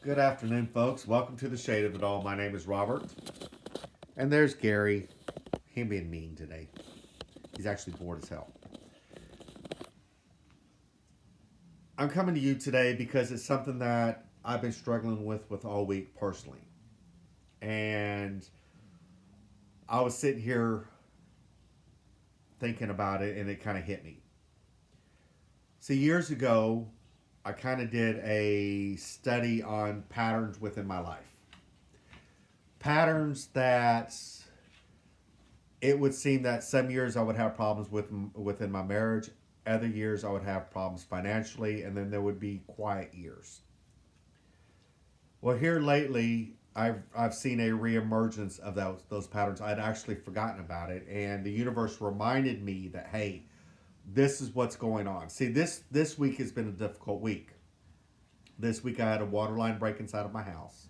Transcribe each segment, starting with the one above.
Good afternoon, folks. Welcome to the Shade of It All. My name is Robert. And there's Gary. Him being mean today. He's actually bored as hell. I'm coming to you today because it's something that I've been struggling with all week personally. And I was sitting here thinking about it and it kind of hit me. See, years ago, I kind of did a study on patterns within my life. Patterns that it would seem that some years I would have problems within my marriage, other years I would have problems financially, and then there would be quiet years. Well, here lately, I've seen a reemergence of those patterns. I'd actually forgotten about it, and the universe reminded me that, hey, this is what's going on. See, this week has been a difficult week. This week I had a water line break inside of my house.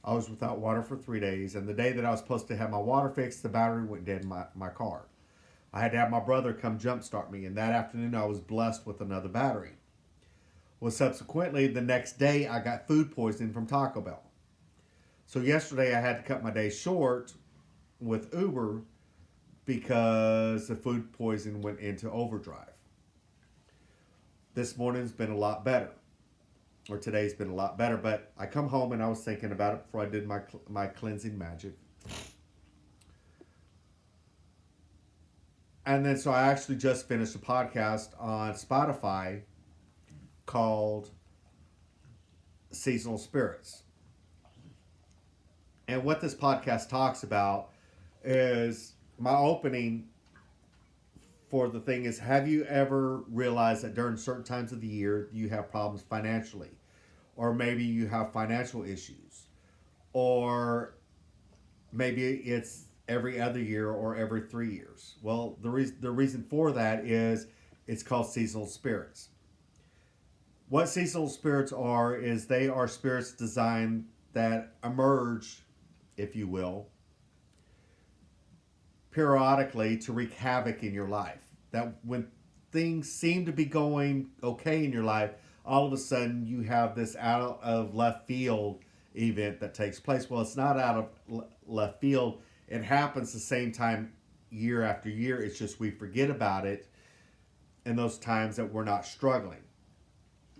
I was without water for 3 days, and the day that I was supposed to have my water fixed, the battery went dead in my car. I had to have my brother come jumpstart me, and that afternoon I was blessed with another battery. Well, subsequently, the next day I got food poisoning from Taco Bell. So yesterday I had to cut my day short with Uber because the food poisoning went into overdrive. This morning's been a lot better. Or today's been a lot better, but I come home and I was thinking about it before I did my cleansing magic. And then so I actually just finished a podcast on Spotify called Seasonal Spirits. And what this podcast talks about is my opening for the thing is, have you ever realized that during certain times of the year you have problems financially? Or maybe you have financial issues. Or maybe it's every other year or every 3 years. Well, the reason for that is it's called seasonal spirits. What seasonal spirits are is they are spirits designed that emerge, if you will, periodically to wreak havoc in your life. That when things seem to be going okay in your life, all of a sudden you have this out of left field event that takes place. Well, it's not out of left field. It happens the same time year after year. It's just we forget about it in those times that we're not struggling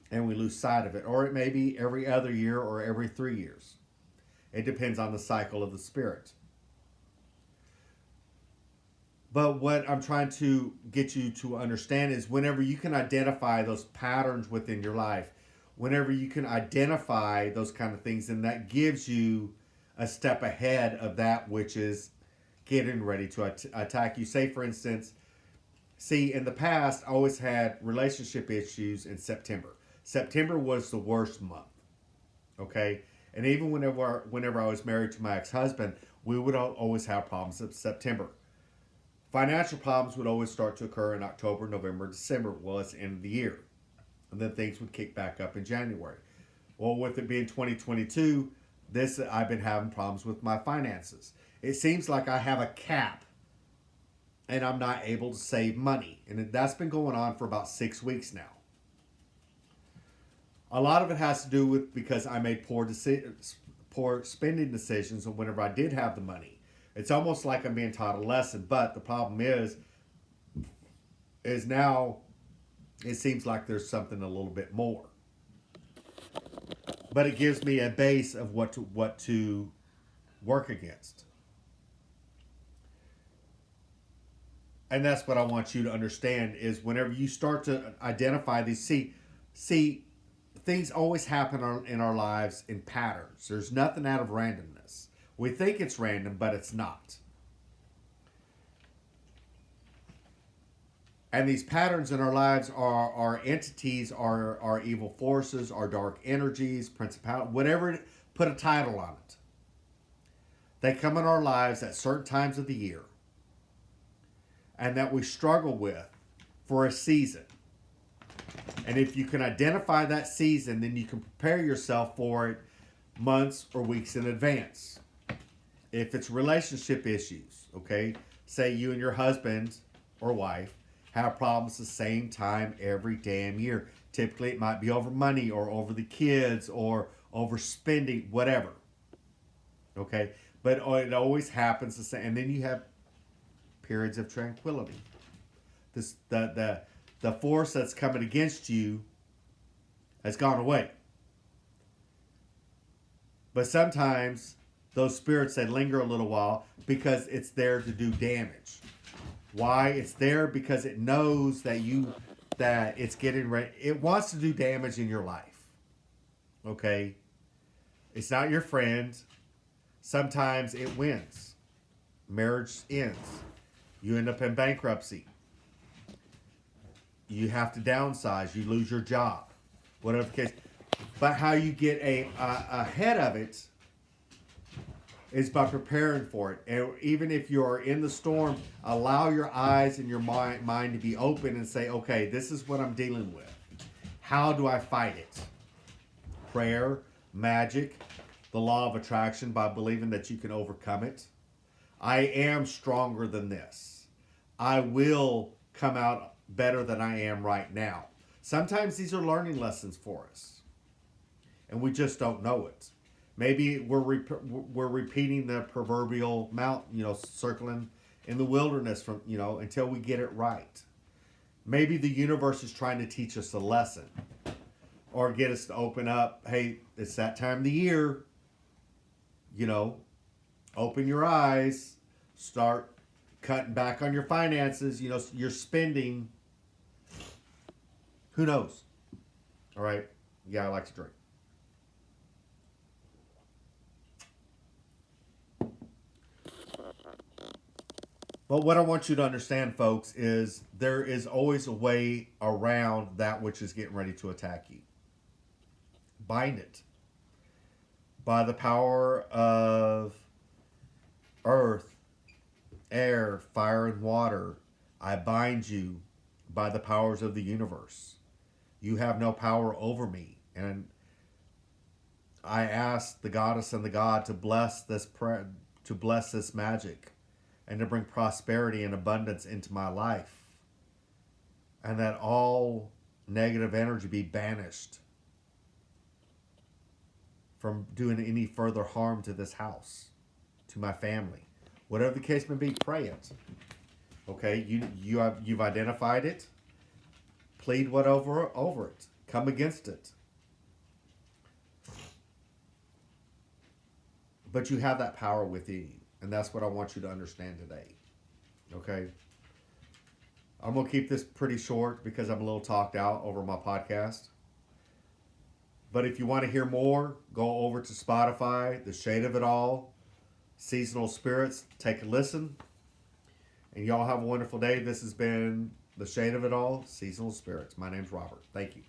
and we lose sight of it. Or it may be every other year or every 3 years. It depends on the cycle of the spirit. But what I'm trying to get you to understand is whenever you can identify those patterns within your life, whenever you can identify those kind of things, then that gives you a step ahead of that which is getting ready to attack you. Say, for instance, in the past, I always had relationship issues in September. September was the worst month, okay? And even whenever I was married to my ex-husband, we would always have problems in September. Financial problems would always start to occur in October, November, December. Well, it's the end of the year. And then things would kick back up in January. Well, with it being 2022, I've been having problems with my finances. It seems like I have a cap and I'm not able to save money. And that's been going on for about 6 weeks now. A lot of it has to do with because I made poor spending decisions whenever I did have the money. It's almost like I'm being taught a lesson, but the problem is now it seems like there's something a little bit more. But it gives me a base of what to work against. And that's what I want you to understand is whenever you start to identify these, see, things always happen in our lives in patterns. There's nothing out of randomness. We think it's random, but it's not. And these patterns in our lives are entities, are evil forces, are dark energies, principalities, whatever, put a title on it. They come in our lives at certain times of the year and that we struggle with for a season. And if you can identify that season, then you can prepare yourself for it months or weeks in advance. If it's relationship issues, okay, say you and your husband or wife have problems the same time every damn year. Typically, it might be over money or over the kids or over spending, whatever. Okay, but it always happens the same. And then you have periods of tranquility. The force that's coming against you has gone away. But sometimes those spirits, they linger a little while because it's there to do damage. Why? It's there because it knows that it's getting ready. It wants to do damage in your life. Okay? It's not your friend. Sometimes it wins. Marriage ends. You end up in bankruptcy. You have to downsize. You lose your job. Whatever the case. But how you get ahead of it is by preparing for it. And even if you're in the storm, allow your eyes and your mind to be open and say, okay, this is what I'm dealing with. How do I fight it? Prayer, magic, the law of attraction by believing that you can overcome it. I am stronger than this. I will come out better than I am right now. Sometimes these are learning lessons for us, and we just don't know it. Maybe we're repeating the proverbial mountain, circling in the wilderness from until we get it right. Maybe the universe is trying to teach us a lesson, or get us to open up. Hey, it's that time of the year. Open your eyes. Start cutting back on your finances. You're spending. Who knows? All right. Yeah, I like to drink. But what I want you to understand, folks, is there is always a way around that which is getting ready to attack you. Bind it. By the power of earth, air, fire, and water, I bind you by the powers of the universe. You have no power over me. And I ask the goddess and the god to bless this magic, and to bring prosperity and abundance into my life. And that all negative energy be banished from doing any further harm to this house, to my family. Whatever the case may be, pray it. Okay, you've identified it. Plead what over it. Come against it. But you have that power within you. And that's what I want you to understand today. Okay? I'm going to keep this pretty short because I'm a little talked out over my podcast. But if you want to hear more, go over to Spotify, The Shade of It All, Seasonal Spirits. Take a listen. And y'all have a wonderful day. This has been The Shade of It All, Seasonal Spirits. My name's Robert. Thank you.